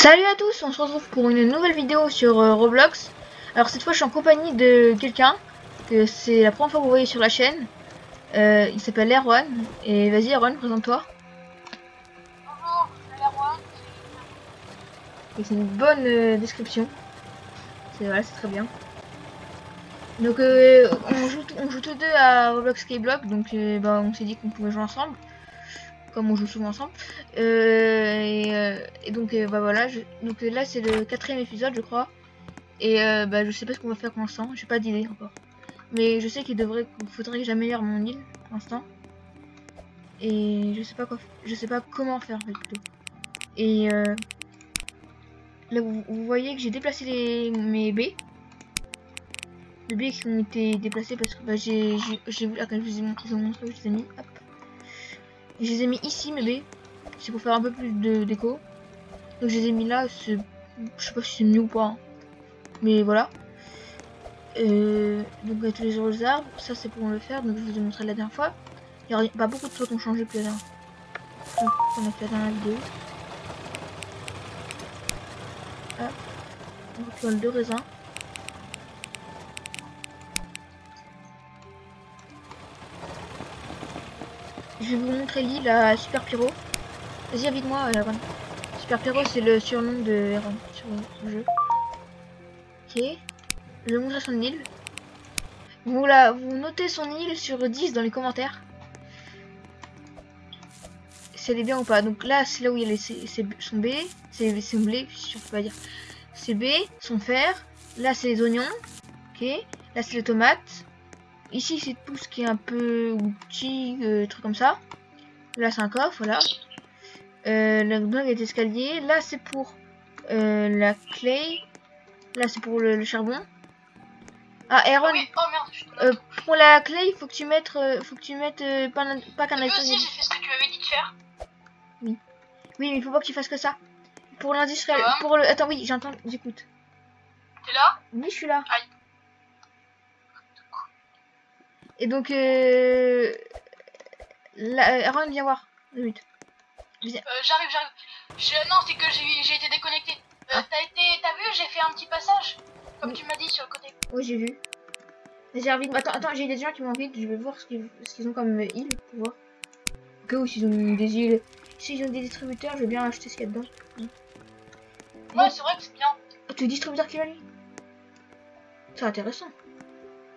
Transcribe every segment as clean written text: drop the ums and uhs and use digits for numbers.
Salut à tous, on se retrouve pour une nouvelle vidéo sur Roblox. Alors cette fois je suis en compagnie de quelqu'un que c'est la première fois que vous voyez sur la chaîne. Il s'appelle Erwan. Et vas-y Erwan, présente-toi. Bonjour, c'est Erwan. Et c'est une bonne description. Voilà, c'est très bien. Donc on joue tous deux à Roblox Skyblock. Donc on s'est dit qu'on pouvait jouer ensemble. Comme on joue souvent ensemble. Et donc voilà. Donc là c'est le 4e épisode je crois. Et je sais pas ce qu'on va faire pour l'instant, j'ai pas d'idée encore. Mais je sais qu'il faudrait que j'améliore mon île pour l'instant. Et je sais pas comment faire plutôt. Et là vous voyez que j'ai déplacé mes baies. Les baies qui ont été déplacées parce que j'ai vu, quand je vous ai montré, je les ai mis, hop. Je les ai mis ici mes baies. C'est pour faire un peu plus de déco. Donc je les ai mis là, je sais pas si c'est mieux ou pas. Hein. Mais voilà. Donc tous les autres arbres, ça c'est pour le faire, donc je vous ai montré la dernière fois. Il y a pas beaucoup de choses qui ont changé depuis la dernière fois. On a fait la dernière vidéo. Hop. On retrouve 2 raisins. Je vais vous montrer l'île à Super Pyro. Vas-y, invite-moi, Aaron. Super Pyro, c'est le surnom de Aaron sur le jeu. Ok. Je vais vous montrer son île. Vous notez son île sur 10 dans les commentaires. Si elle est bien ou pas. Donc là, c'est là où il y a son B, son blé, je peux pas dire. C'est B, son fer. Là, c'est les oignons. Ok. Là, c'est les tomates. Ici, c'est tout ce qui est un peu petit, truc comme ça. Là, c'est un coffre, voilà. Là, il y a des escaliers. Là, c'est pour la clay. Là, c'est pour le charbon. Ah, Aaron. Oui. Oh merde, pour la clay, il faut que tu mettes, pas qu'un aussi, j'ai fait ce que tu m'avais dit de faire. Oui. Oui, mais il faut pas que tu fasses que ça. Pour l'industriel. Ça va Pour le. Attends, oui, j'écoute. T'es là? Oui, je suis là. Aïe. Et donc, Aaron, viens voir. 2 minutes. J'arrive. Non, c'est que j'ai été déconnecté. Ah. T'as vu, j'ai fait un petit passage, comme Oui. tu m'as dit sur le côté. Oui, j'ai vu. J'ai envie de... Attends, j'ai des gens qui m'invitent. Je vais voir ce qu'ils ont comme île pour voir. Au cas où s'ils ont des îles. S'ils ont des distributeurs, je vais bien acheter ce qu'il y a dedans. Ouais, c'est vrai que c'est bien. Oh, tu es distributeur qui va lui. C'est intéressant.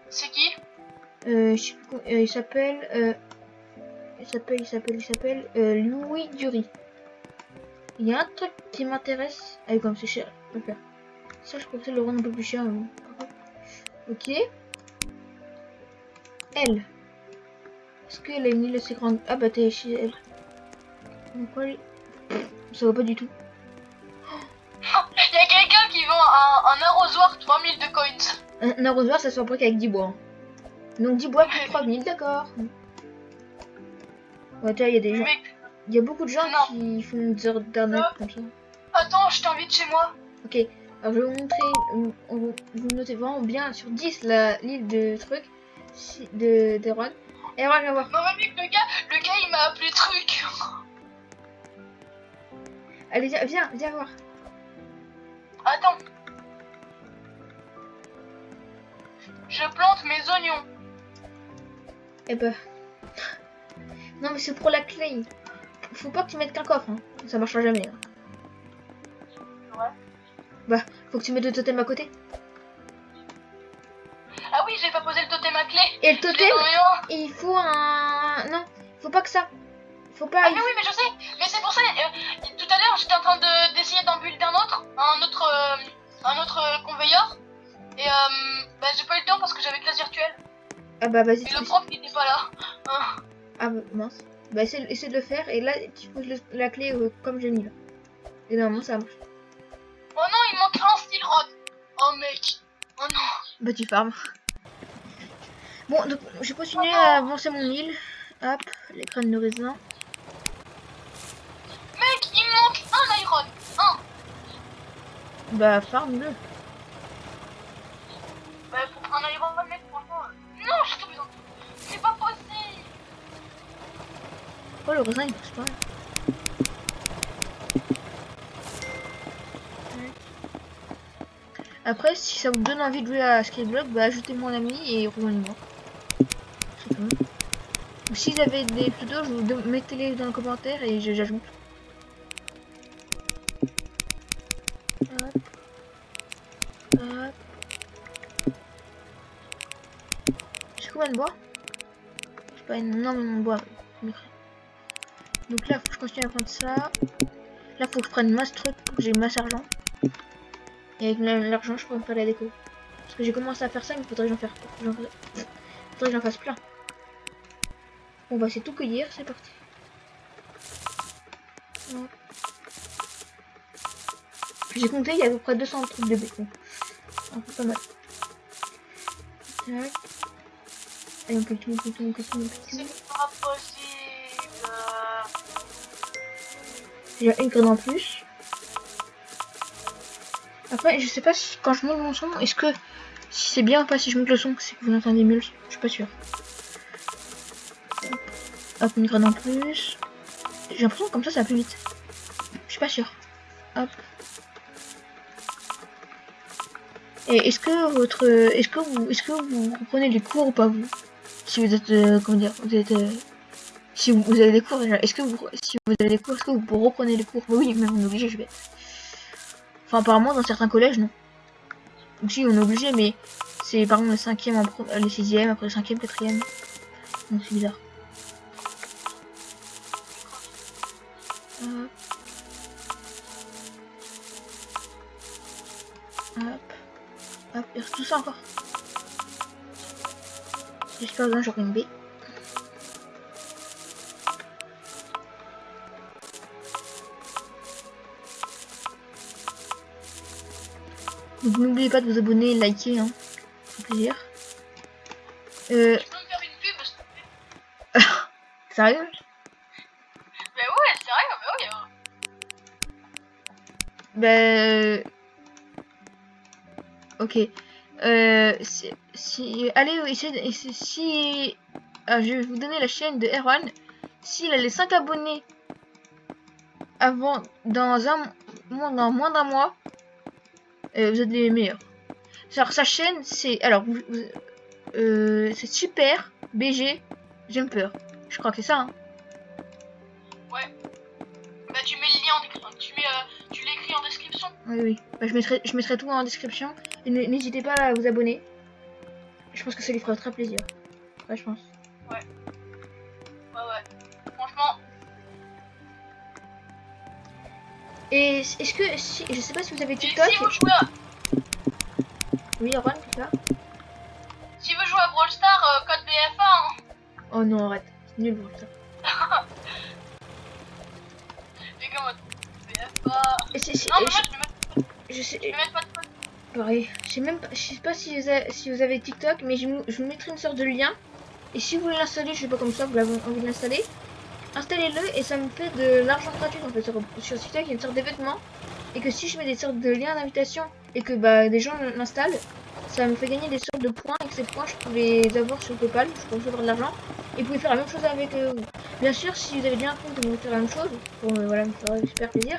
C'est qui? Je sais plus comment... il s'appelle... il s'appelle Louis Dury. Il y a un truc qui m'intéresse. Ah oui, comme c'est cher. Ok. Ça, je pensais le rendre un peu plus cher. Mais... Ok. Elle. Est-ce qu'elle a une île assez grande? Ah bah t'es chez elle. Pourquoi ça va pas du tout. Il y a quelqu'un qui vend un arrosoir 3000 de coins. Un arrosoir, ça se fabrique avec 10 bois. Hein. Donc 10 bois plus 3000, d'accord. Ouais, tu vois, il y a des gens. Il y a beaucoup de gens qui font des heures d'arnaque comme ça. Attends, je t'invite chez moi. Ok, alors je vais vous montrer. Vous notez vraiment bien sur 10 l'île de truc d'Erwan. Erwan, viens voir. Non mais mec, le gars il m'a appelé truc. Allez, viens voir. Attends. Je plante mes oignons. Eh ben. Non mais c'est pour la clé. Faut pas que tu mettes qu'un coffre, hein. Ça marchera jamais. Hein. Ouais. Bah, faut que tu mettes le totem à côté. Ah oui, j'ai pas posé le totem à clé. Et le totem, il faut un... Non, faut pas que ça. Faut pas... Ah mais oui, mais je sais. Mais c'est pour ça, tout à l'heure, j'étais en train d'essayer d'en builder un autre conveyor. Et j'ai pas eu le temps parce que j'avais classe virtuelle. Ah bah vas-y. Et le prof il était pas là. Ah bah mince. Bah essaie de le faire et là tu poses la clé comme j'ai mis là. Et normalement ça marche. Oh non, il manque un steel rod. Oh mec. Oh non. Bah tu farmes. Bon donc j'ai continué à avancer mon île. Hop, les graines de raisin. Mec, il me manque un iron. Bah farme-le. Bah pour un iron mec, franchement. Non, j'ai tout besoin. C'est pas possible. Oh le raisin il pousse pas. Après, si ça vous donne envie de jouer à Skyblock, bah ajoutez mon ami et rejoignez-moi. C'est tout. Ou si vous avez des pseudos, mettez-les dans les commentaires et j'ajoute. Hop. Hop. J'ai combien de bois? J'ai pas énormément de bois. Donc là, faut que je continue à prendre ça. Là, faut que je prenne masse truc, j'ai masse argent. Et avec l'argent, je pourrais me faire la déco. Parce que j'ai commencé à faire ça, mais il faudrait que j'en fasse plein. On va essayer de tout cueillir, c'est parti. Hop. J'ai compté, il y a à peu près 200 trucs de béton. Un peu pas mal. Tac. Allez, on cultive, on cultive, on cultive, on cultive. C'est pas possible. J'ai une graine en plus. Après, je sais pas si quand je monte mon son, est-ce que si c'est bien ou pas si je monte le son, c'est que vous entendez mieux. Je suis pas sûr. Hop, une graine en plus. J'ai l'impression que comme ça va plus vite. Je suis pas sûr. Hop. Et est-ce que vous prenez les cours ou pas vous? Si vous êtes comment dire, si vous avez des cours déjà, si vous avez des cours, est-ce que vous reprenez les cours? Oui, même on est obligé, je vais. Enfin apparemment dans certains collèges non. Donc si on est obligé, mais c'est par exemple le 5e, les 6e, après le 5e, 4e. Donc c'est bizarre. Hop. Hop. Hop, il reste tout ça encore. J'espère bien j'aurai une baie. Donc n'oubliez pas de vous abonner, liker, hein. Ça fait plaisir. Tu peux me faire une pub, s'il te plaît? Sérieux? Mais ouais, sérieux, mais oui. Ok. Allez, si je vais vous donner la chaîne de Erwan. S'il a les 5 abonnés avant dans moins d'un mois, vous êtes les meilleurs. Alors sa chaîne c'est c'est super BG Jumper. Je crois que c'est ça. Hein. Ouais. Bah tu mets le lien en description. Tu l'écris en description. Oui. Bah, je mettrai tout en description. Et n'hésitez pas à vous abonner. Je pense que ça lui fera très plaisir. Ouais, je pense. Ouais. Franchement. Et est-ce que je sais pas si vous avez Et TikTok. si vous jouez à... Oui, Erwan, c'est ça. Si vous jouez à Brawl Stars, code BFA, hein. Oh non, arrête. C'est nul ça. Les gars, mode BFA. Non, mais moi Je sais. je vais mettre pas de code. Pareil. Je sais pas si vous avez TikTok, mais je vous mettrai une sorte de lien. Et si vous voulez l'installer, je sais pas comme ça, vous avez envie de l'installer, installez-le et ça me fait de l'argent gratuit en fait. Sur TikTok, il y a une sorte d'événement. Et que si je mets des sortes de liens d'invitation et que des gens l'installent, ça me fait gagner des sortes de points. Et que ces points, je peux les avoir sur PayPal, je peux recevoir de l'argent. Et vous pouvez faire la même chose avec vous. Bien sûr, si vous avez déjà un compte et vous voulez faire la même chose, pour voilà, me faire super plaisir,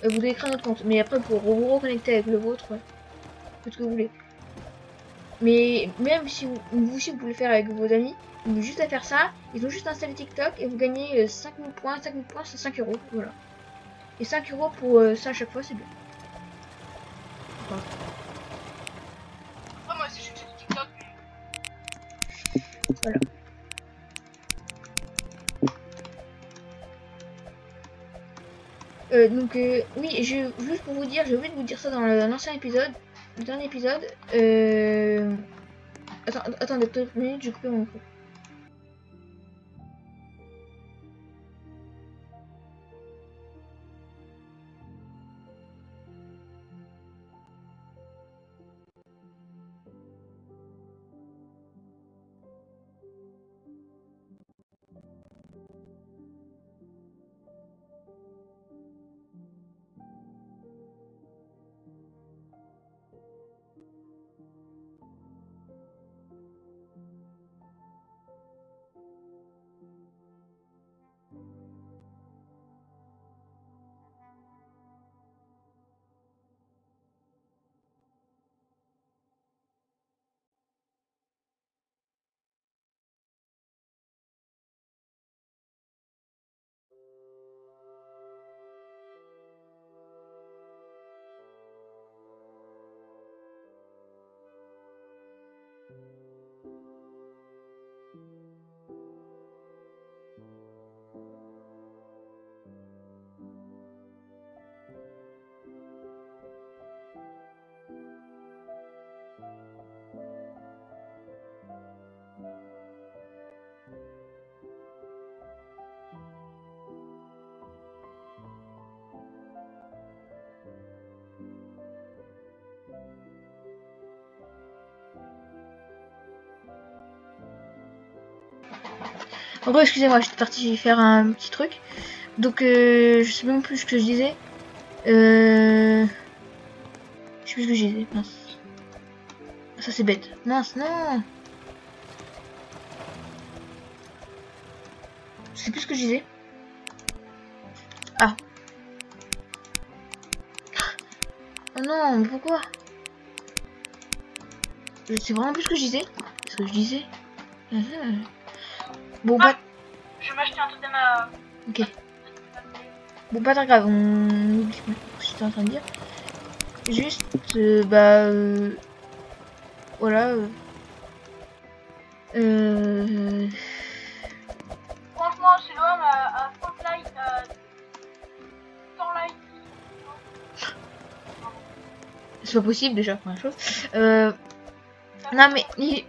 vous devez créer un autre compte. Mais après, pour vous reconnecter avec le vôtre, ouais, faites ce que vous voulez. Mais même si vous aussi vous pouvez le faire avec vos amis, ils ont juste à faire ça, ils ont juste installé TikTok et vous gagnez 5000 points, 5000 points c'est 5 euros, voilà. Et 5 euros pour ça à chaque fois c'est bien. Enfin, Après, moi aussi je suis sur TikTok. voilà. Oui, juste pour vous dire, j'ai oublié de vous dire ça dans l'ancien épisode, le dernier épisode. Attendez 2 minutes, j'ai coupé mon micro. gros, excusez-moi, j'étais partie faire un petit truc. Donc, je sais même plus ce que je disais. Je sais plus ce que je disais. Mince. Ça, c'est bête. Mince, non. Je sais plus ce que je disais. Ah. Oh non, mais pourquoi? Je sais vraiment plus ce que je disais. Ce que je disais. Bon, Ah. pas... Je vais m'acheter un totem à... Ok. Bon, pas très grave. On oublie ce que j'étais en train de dire. Juste, voilà. Franchement, c'est l'OM à Spotlight, Starlight. C'est pas possible déjà, première chose. Non mais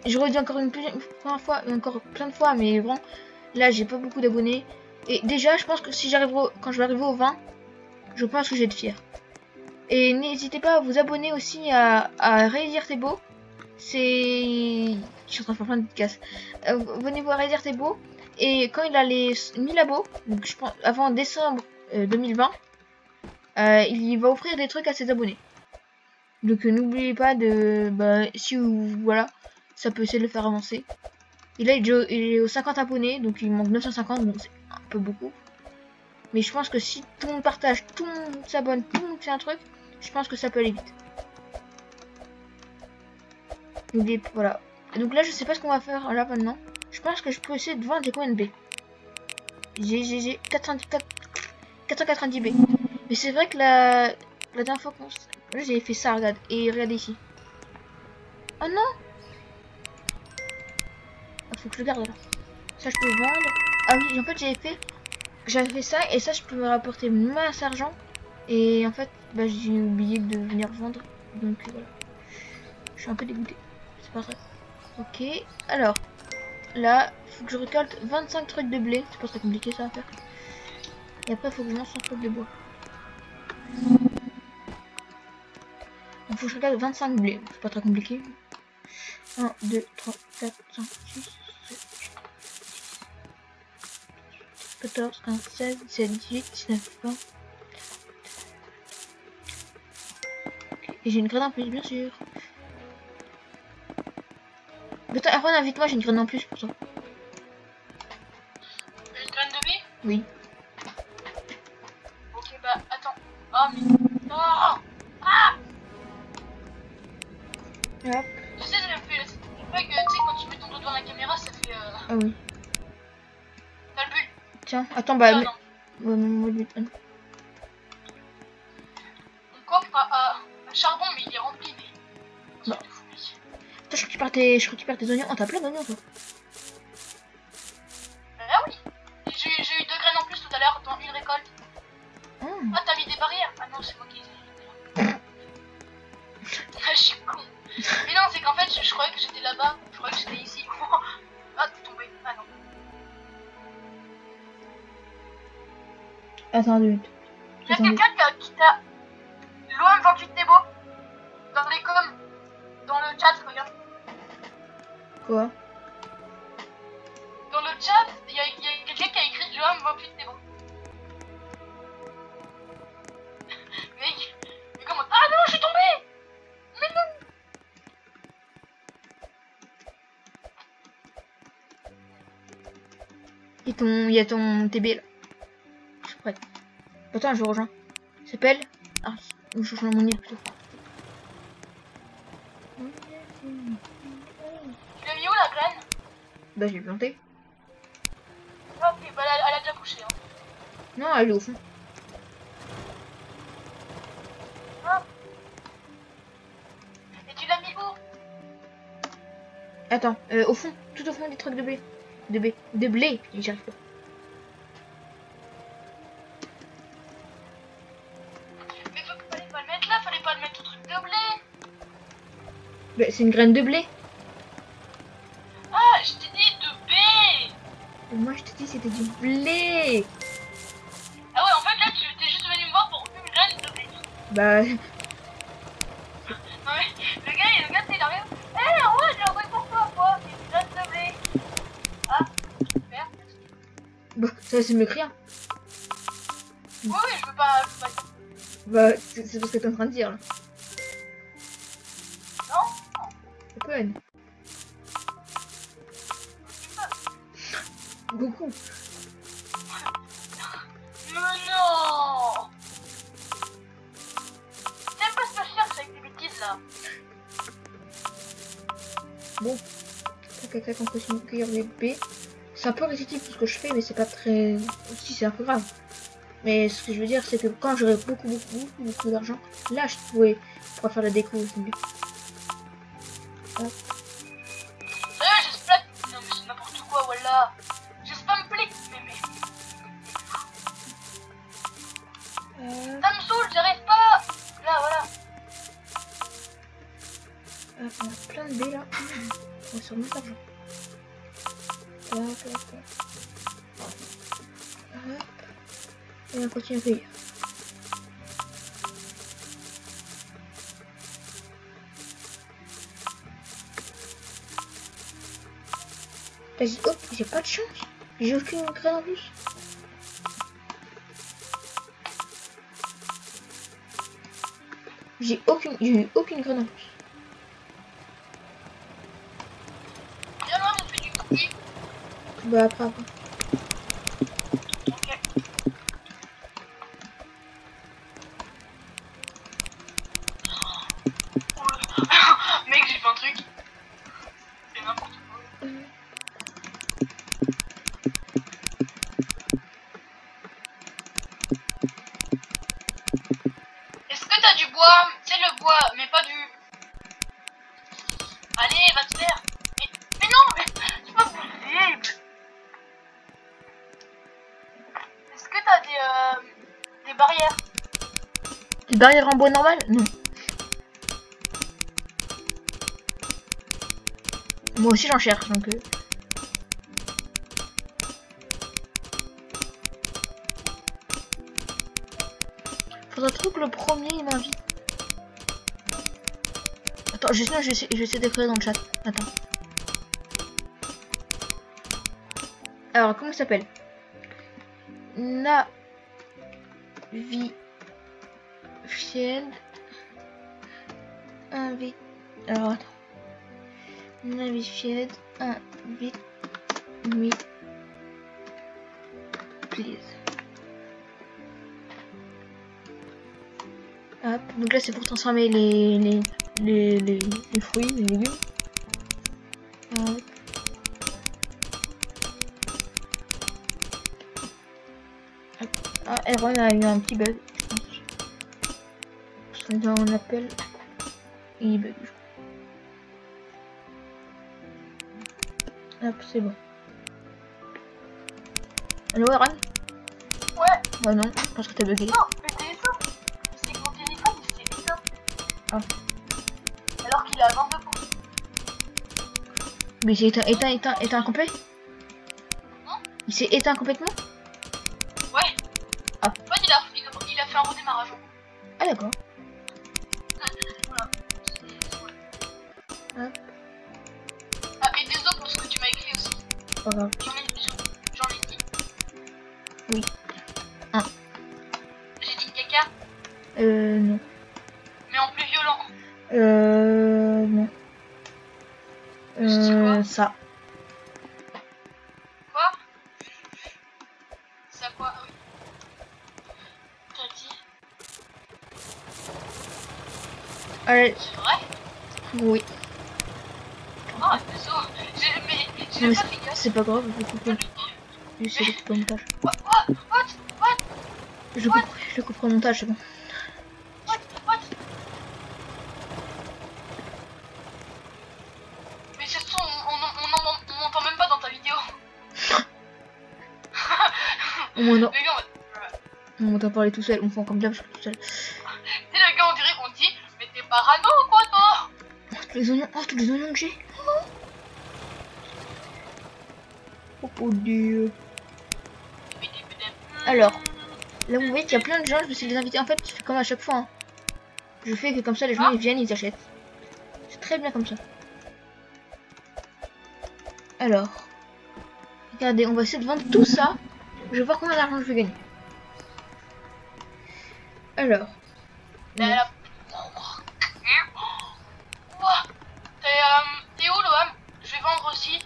je redis encore une première fois, et encore plein de fois, mais bon, là j'ai pas beaucoup d'abonnés. Et déjà, je pense que si j'arrive quand je vais arriver au 20, je pense que je vais être fier. Et n'hésitez pas à vous abonner aussi à Rédire Tes Beau. Je suis en train de faire plein de dédicaces. Abonnez-vous à Rédire Tes Beau. Et quand il a les 1000 abos, donc je pense avant décembre 2020, il va offrir des trucs à ses abonnés. Donc n'oubliez pas de... si vous... Voilà, ça peut essayer de le faire avancer. Et là, il est aux 50 abonnés, donc il manque 950, donc c'est un peu beaucoup. Mais je pense que si tout le monde partage, tout le monde s'abonne, tout le monde fait un truc, je pense que ça peut aller vite. N'oubliez pas, voilà. Donc là, je sais pas ce qu'on va faire là maintenant. Je pense que je peux essayer de vendre des coins de B. J'ai 490 B. Mais c'est vrai que la dernière fois qu'on... Là, j'avais fait ça, regarde. Et regardez ici. Oh non! Ah, faut que je le garde là. Ça, je peux vendre. Ah oui, en fait, j'avais fait ça et ça, je peux me rapporter masse d'argent. Et en fait, j'ai oublié de venir vendre. Donc voilà. Je suis un peu dégoûté. C'est pas vrai. Ok. Alors, là, faut que je récolte 25 trucs de blé. C'est pas très compliqué ça à faire. Et après, faut que je lance un truc de bois. Donc, faut que je récolte 25 blés. C'est pas très compliqué. 1, 2, 3, 4, 5, 6, 7, 14, 15, 16, 17, 18, 19, 20. Et j'ai une graine en plus, bien sûr. Attends, Aaron, invite-moi, j'ai une graine en plus pour toi. Une graine de blé? Oui. Ok, bah attends. Oh, mais. Oh! Ah! Hop. Tu sais, ça fait. Tu sais, quand tu mets ton doigt devant la caméra, ça fait. Ah oui. T'as le but. Tiens, attends, bah... Ah, Mais... non. Ouais, moi, le but. Mon coffre à charbon, mais il est rempli. Mais... Bah. Attends, je récupère tes oignons. Oh, t'as plein d'oignons, toi. Ah oui! J'ai eu 2 graines en plus tout à l'heure dans une récolte. Oh. Ah, t'as mis des barrières? Ah non, c'est moi qui les ai mis. Ah, je suis con. Mais non, c'est qu'en fait, je croyais que j'étais là-bas. Je croyais que j'étais ici. Ah, t'es tombé. Ah non. Attends, 2 minutes. Il y a quelqu'un qui t'a. L'OM 28 Nebo. Dans les coms. Dans le chat, regarde. Quoi? Dans le chat, il y a quelqu'un qui a écrit l'OM 28 Nebo. Mais comment. Ah non, je suis tombé! Mais non! Il y a ton TB là. Je suis prête. Attends, je vous rejoins. Il s'appelle... Ah, je rejoins mon île plutôt. Tu l'as mis où la graine? Bah, je l'ai planté. Ah, ok, bah elle a déjà poussé. Hein. Non, elle est au fond. Ah. Et tu l'as mis où? Attends, au fond, tout au fond des trucs de blé. De blé, j'y arrive pas. Mais fallait pas le mettre là, fallait pas le mettre au truc de blé. Bah, c'est une graine de blé. Ah, je t'ai dit de B. Et moi, je te dis, c'était du blé. Ah ouais, en fait là, tu t'es juste venu me voir pour une graine de blé. Bah, Non mais, le gars, il a rien. Eh, ouais, j'ai envoyé pour toi, quoi. C'est une graine de blé. Ah, super, merci. Bah, ça c'est mieux que rien. Oui, oui, je veux pas. Bah, c'est parce que t'es en train de dire là. Non. Open. Beaucoup. Mais non. T'aimes pas ce que je cherche avec des bêtises là. Bon. Tac, tac, on continue de cueillir des baies. C'est un peu répétitif tout ce que je fais, mais c'est pas très... Si, c'est un peu grave. Mais ce que je veux dire, c'est que quand j'aurai beaucoup d'argent, là, je pourrais faire la déco aussi. Hop. Sérieux, j'ai splat. Non, mais c'est n'importe quoi, voilà. J'ai spam play. Mais. Ça me saoule, j'arrive pas. Là, voilà. Hop, on a plein de baies là. On va sur notre argent. Hop, hop, hop. Hop. Et on continue à cueillir. Vas-y, hop, j'ai pas de chance. J'ai aucune graine en plus. J'ai eu aucune graine en plus. Viens là, on fait du cookie. Bah après. Ok. Mec, j'ai fait un truc. C'est n'importe quoi. Est-ce que t'as du bois? C'est le bois, mais pas du... Allez, va te faire. Mais non, mais c'est pas possible. Est-ce que t'as des barrières? Des barrières en bois normal? Non. Moi aussi j'en cherche donc. Faudra trop que le premier il m'invite. Attends, je vais essayer d'écrire dans le chat. Attends. Alors, comment il s'appelle? Navified. Invite. Alors, attends. Navified. Invite. Me. Please. Hop. Donc là, c'est pour transformer les fruits, les légumes. Hop. Ah, Aaron a eu un petit bug, je pense. Parce que on appelle et il bug. Hop, c'est bon. Allo, Aaron? Ouais. Bah non, parce que t'as bugué. Non, le téléphone. C'est mon téléphone, il s'est éteint. Ah. Alors qu'il a 22%. Mais il s'est éteint complet? Il s'est éteint complètement? Ouais. Ah. En fait, il a fait un redémarrage. Ah d'accord. Voilà. Hop. Ah, et désolé pour ce que tu m'as écrit aussi. Pas grave. J'en ai dit. Oui. Ah. J'ai dit caca, Non. mais en plus violent. Non. Je dis quoi? Ça. Quoi? C'est à quoi? Ah oui. T'as dit? Allez. C'est vrai? Oui. Ah, désolé. J'ai Mais pas fait gaffe. c'est pas grave, je coupe. J'essaie de couper au montage. What? Je coupe au montage, c'est bon. What? Mais c'est son, on m'entend même pas dans ta vidéo. Au moins non. Le gars, On m'entend parler tout seul, on fait comme d'hab, je suis tout seul. c'est le gars, on dirait qu'on dit, mais t'es parano ou quoi toi? Tous les oignons que j'ai. Oh Dieu. Alors, là vous voyez qu'il y a plein de gens, je me suis les inviter. En fait, je fais comme à chaque fois. Hein. Je fais que comme ça, les gens ils viennent, ils achètent. C'est très bien comme ça. Alors, regardez, on va essayer de vendre tout ça. Je vais voir combien d'argent je vais gagner. Alors. Mais elle a... Ouah. T'es où, Loam? Je vais vendre aussi.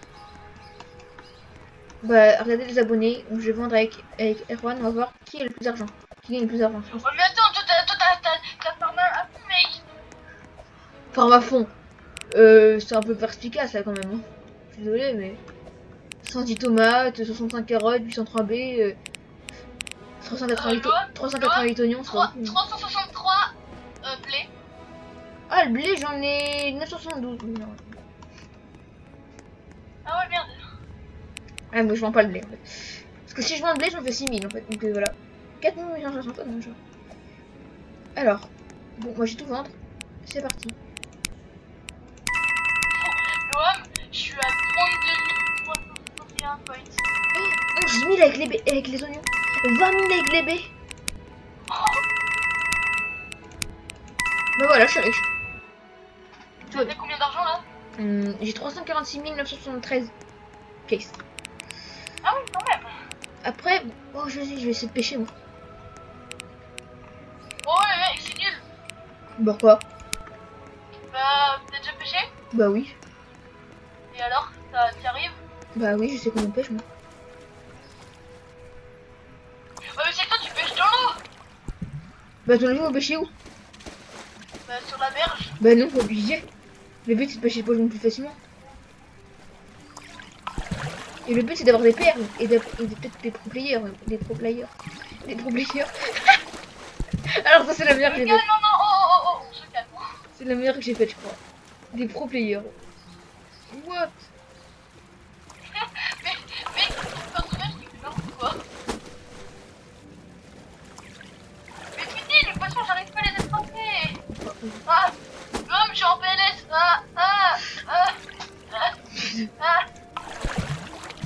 Bah, regardez les abonnés. Donc, je vais vendre avec Erwan. On va voir qui a le plus d'argent. Qui gagne le plus d'argent. Oh, mais attends, toi, t'as farmé à fond, mec. Enfin, à fond. C'est un peu perspicace là quand même. Hein. Je suis désolée, mais. 110 tomates, 65 carottes, 803 baies, 388 oignons, c'est pas beaucoup. 363 blé. Ah, le blé, j'en ai 972. Non. Ah ouais, merde. Ah, moi je vends pas le blé en fait. Parce que si je vends le blé, j'en fais 6000 en fait. Donc voilà. 4860, non, genre. Alors, bon, moi j'ai tout vendre. C'est parti. Loam, je suis à 32 361 points. Oh, 11 000 avec avec les oignons. 20 000 avec les baies. Bah voilà, je suis riche. Tu as combien d'argent là? J'ai 346 973 case. Ah oui, quand même. Après, oh, je vais essayer de pêcher moi. Oh ouais, mec, c'est nul. Pourquoi? Bah, t'as déjà pêché? Bah oui. Et alors, t'y arrives? Bah oui, je sais comment on pêche moi. Ouais, mais c'est que toi, tu pêches dans l'eau. Bah ton avis, on va pêcher où? Bah, sur la berge. Bah non, faut obligé. Le but c'est de pêcher le poisson plus facilement. Et le but c'est d'avoir des perles et peut-être des pro players. Des pro players. Des pro players. Alors ça c'est la meilleure que j'ai faite. Non, oh, on se calme. C'est la meilleure que j'ai faite je crois. Des pro players. What? mais, ton personnage, il fait n'importe quoi. Mais putain, les poissons, j'arrive pas à les attraper. Ah, l'homme, je suis en PLS.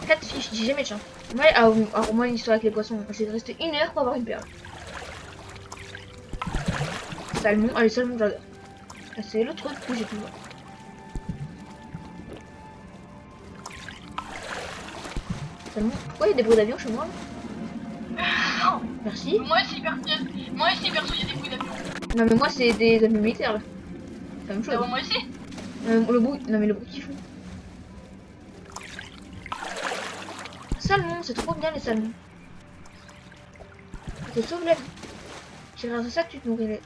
4 fiches, j'ai jamais de chance. Ouais, alors moi l'histoire avec les poissons, c'est de rester 1 heure pour avoir une perle. Salmon, allez salmon j'adore. C'est le truc que j'ai pu voir. Salmon, pourquoi il y a des bruits d'avion chez moi là? Merci. Moi ici, perso, il y a des bruits d'avion. Non mais moi c'est des avions militaires là. C'est la même chose. Moi ici. Le bruit, non mais le bruit qu'ils font. Salmon, c'est trop bien les salmons. Ça te sauve la vie. C'est grâce à ça que tu te nourris les...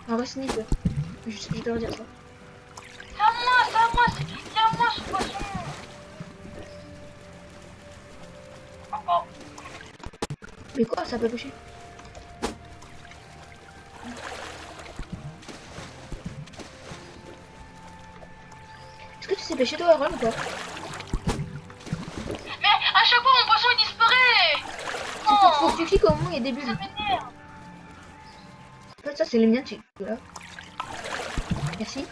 Un vrai sniper. Je dois dire ça. C'est à moi ce poisson. Oh. Mais quoi, ça peut pêcher? Est-ce que tu sais pêcher toi, Aaron, ou pas? Mais à chaque fois mon poisson il disparaît. Faut que tu cliques au moment où il y a des bulles. Ça m'énerve. En fait, ça c'est les miens, tu... Voilà. Merci.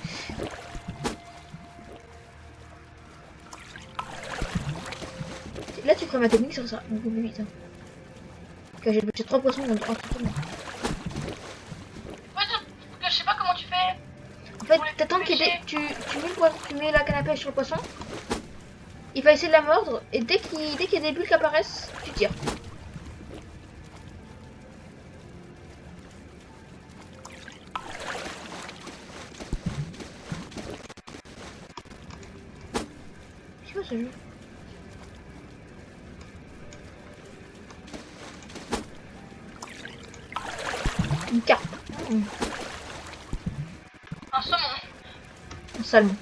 Là, tu ferais ma technique, ça sera beaucoup plus vite. Hein. Car j'ai pêché 3 poissons en 3 tours. Ouais, je sais pas comment tu fais. En fait, t'attends qu'il y ait des... tu mets la canne à pêche sur le poisson. Il va essayer de la mordre. Et dès qu'il y a des bulles qui apparaissent, tu tires. C'est quoi ce jeu? Une carte. Un saumon. Un salmon.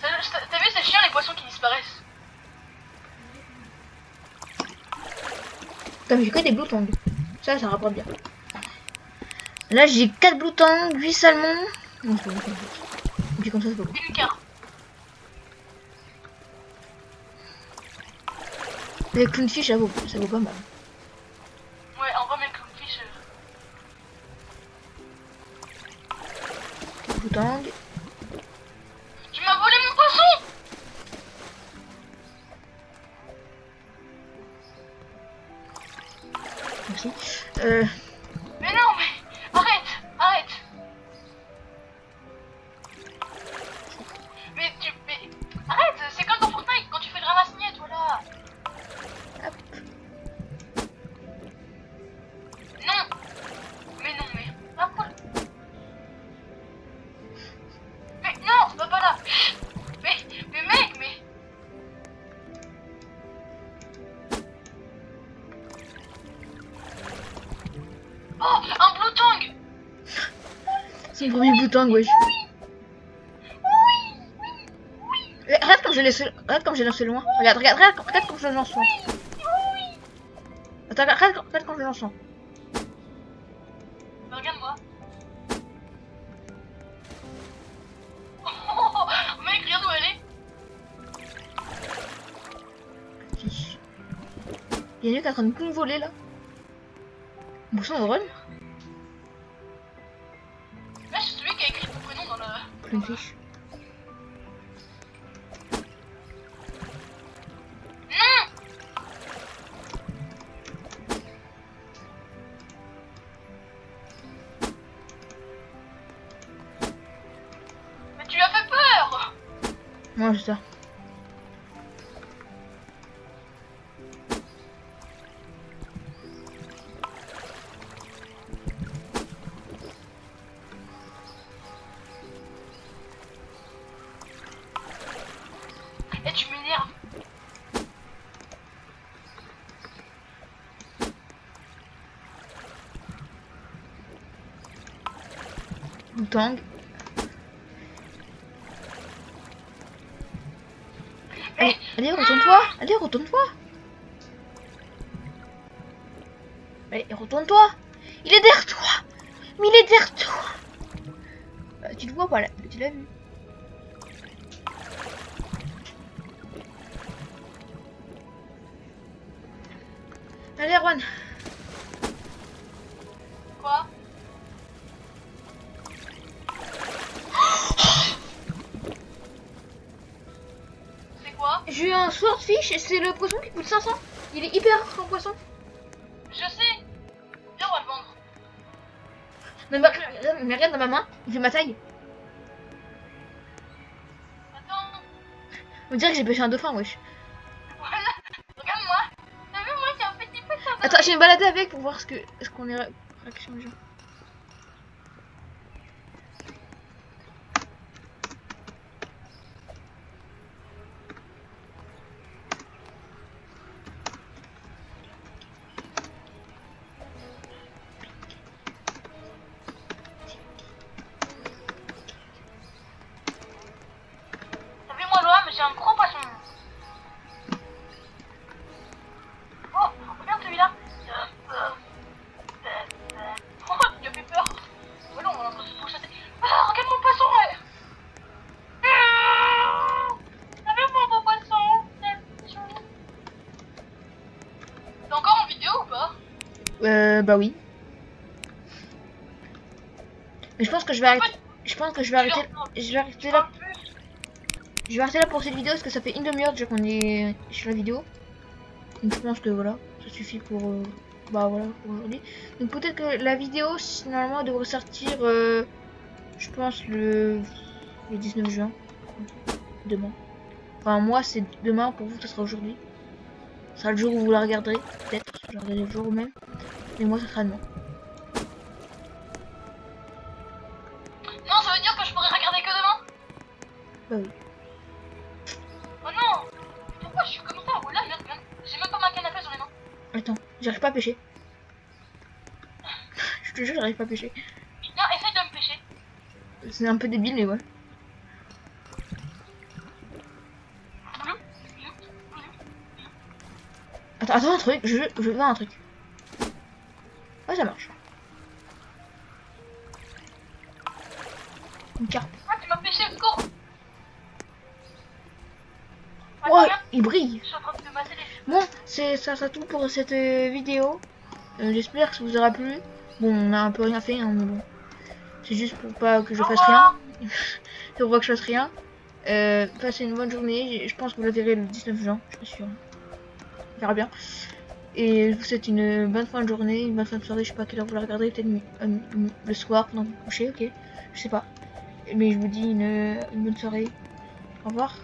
T'as vu, c'est chiant les poissons qui disparaissent. Putain, mais j'ai que des blue tongs. Ça rapporte bien. Là, j'ai 4 blue tongs, 8 salmons. Non, c'est pas beaucoup. Et puis comme ça, c'est pas beaucoup. Une carte. Le clownfish, ça vaut pas mal. Ouais, en vrai, mais le clownfish. Blue tong. Tu m'as volé mon poisson. Merci. Mais non, mais Oh, un blue tongue. C'est le premier bouton, wesh. Regarde comme je l'ai lancé loin. Regarde comme je le lance loin. Attends, regarde comme je le lance loin. Regarde-moi. Oh, mec, regarde où elle est. Si. Il y a une qui est en train de tout me voler là. Bon sang, on run. Là, c'est celui qui a écrit ton prénom dans le... Plein de fiches. Mais tu lui as fait peur. Moi, c'est ça. Et tu m'énerves. Bouton. Allez, retourne-toi. Allez, retourne-toi. Allez, retourne-toi. Il est derrière toi. Mais il est derrière toi. Tu le vois pas là. Tu l'as vu. Allez, Erwan. Quoi? C'est quoi? J'ai eu un swordfish et c'est le poisson qui coûte 500. Il est hyper rare comme poisson. Je sais. Viens, on va le vendre. Non, mais regarde dans ma main. Il fait ma taille. Attends. On dirait que j'ai pêché un dauphin, wesh. Voilà. Regarde-moi. T'as vu, moi, j'ai un petit peu de ça. Attends, je vais me balader avec pour voir ce qu'on est réaction des gens. T'as vu, moi, Loa, mais j'ai un gros poisson. Oh, regarde celui-là. Oh, il a fait peur. Oh non, on est en train de se pourchasser. Ah, regarde mon poisson, ouais. T'as vu mon beau poisson? T'es encore en vidéo ou pas? Bah oui. Mais je pense que je vais arrêter. Je pense que je vais arrêter. Je vais arrêter là. Je vais arrêter là pour cette vidéo parce que ça fait une demi-heure déjà qu'on est sur la vidéo. Donc je pense que voilà, ça suffit pour bah voilà pour aujourd'hui. Donc peut-être que la vidéo normalement elle devrait sortir je pense le 19 juin. Demain. Enfin moi c'est demain, pour vous ça sera aujourd'hui. Ce sera le jour où vous la regarderez, peut-être. Je la regarderai le jour même. Mais moi ça sera demain. Non, ça veut dire que je pourrais regarder que demain? Bah oui. Oh non. Pourquoi je suis comme ça? Oh là, merde, merde. J'ai même pas ma canne à pêche dans les mains. Attends, j'arrive pas à pêcher. Je te jure, j'arrive pas à pêcher. Non, essaye de me pêcher. C'est un peu débile, mais ouais. Attends un truc, je veux un truc. Ouais, ça marche. Une carpe. Ah, tu m'as pêché, cours. Ouais, il brille. Je suis en train de te masser les... Bon, ça sera tout pour cette vidéo. J'espère que ça vous aura plu. Bon, on a un peu rien fait, hein, mais bon. C'est juste pour pas que je fasse rien. C'est pour pas que je fasse rien. Passez une bonne journée. Je pense que vous la verrez le 19 juin, je suis sûr. On verra bien. Et je vous souhaite une bonne fin de journée, une bonne fin de soirée. Je sais pas à quelle heure vous la regarderez, peut-être le soir pendant que vous couchez, ok. Je sais pas. Mais je vous dis une bonne soirée. Au revoir.